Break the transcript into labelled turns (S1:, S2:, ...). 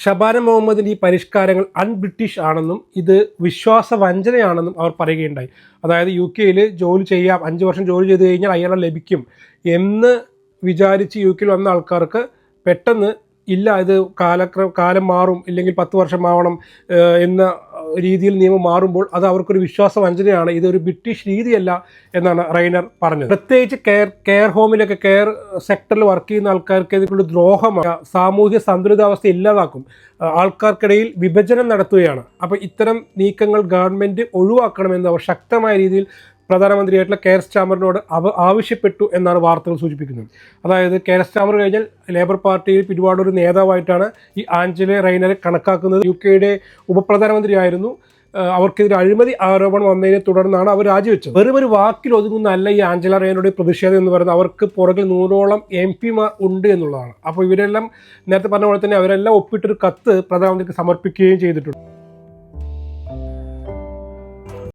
S1: ഷബാന മുഹമ്മദിൻ്റെ ഈ പരിഷ്കാരങ്ങൾ അൺബ്രിട്ടീഷ് ആണെന്നും ഇത് വിശ്വാസവഞ്ചനയാണെന്നും അവർ പറയുകയുണ്ടായി. അതായത് UK ജോലി ചെയ്യാം, 5 വർഷം ജോലി ചെയ്ത് കഴിഞ്ഞാൽ അയാളെ ലഭിക്കും എന്ന് വിചാരിച്ച് UK വന്ന ആൾക്കാർക്ക് പെട്ടെന്ന് ഇല്ല, ഇത് കാലം മാറും, ഇല്ലെങ്കിൽ 10 വർഷം ആവണം എന്ന രീതിയിൽ നിയമം മാറുമ്പോൾ അത് അവർക്കൊരു വിശ്വാസവഞ്ചനയാണ്, ഇതൊരു ബ്രിട്ടീഷ് രീതിയല്ല എന്നാണ് റൈനർ പറഞ്ഞത്. പ്രത്യേകിച്ച് കെയർ ഹോമിലൊക്കെ കെയർ സെക്ടറിൽ വർക്ക് ചെയ്യുന്ന ആൾക്കാർക്ക് ഇതിനുള്ള ദ്രോഹമാണ്, സാമൂഹ്യ സന്തുലിതാവസ്ഥ ഇല്ലാതാക്കും, ആൾക്കാർക്കിടയിൽ വിഭജനം നടത്തുകയാണ്. അപ്പോൾ ഇത്തരം നീക്കങ്ങൾ ഗവൺമെൻറ് ഒഴിവാക്കണമെന്ന് അവർ ശക്തമായ രീതിയിൽ പ്രധാനമന്ത്രിയായിട്ടുള്ള കെയർ സ്റ്റാമറിനോട് ആവശ്യപ്പെട്ടു എന്നാണ് വാർത്തകൾ സൂചിപ്പിക്കുന്നത്. അതായത് കെയർ സ്റ്റാമർ കഴിഞ്ഞാൽ ലേബർ പാർട്ടിയിൽ പിടിപാടൊരു നേതാവായിട്ടാണ് ഈ ആഞ്ചല റൈനറെ കണക്കാക്കുന്നത്. UK ഉപപ്രധാനമന്ത്രിയായിരുന്നു. അവർക്കെതിരെ അഴിമതി ആരോപണം വന്നതിനെ തുടർന്നാണ് അവർ രാജിവെച്ചത്. വെറും ഒരു വാക്കിൽ ഒതുങ്ങുന്നതല്ല ഈ ആഞ്ചല റൈനറുടെ പ്രതിഷേധം എന്ന് പറയുന്നത്. അവർക്ക് പുറകിൽ 100ഓളം MP ഉണ്ട് എന്നുള്ളതാണ്. അപ്പോൾ ഇവരെല്ലാം നേരത്തെ പറഞ്ഞ പോലെ തന്നെ അവരെല്ലാം ഒപ്പിട്ടൊരു കത്ത് പ്രധാനമന്ത്രിക്ക് സമർപ്പിക്കുകയും ചെയ്തിട്ടുണ്ട്.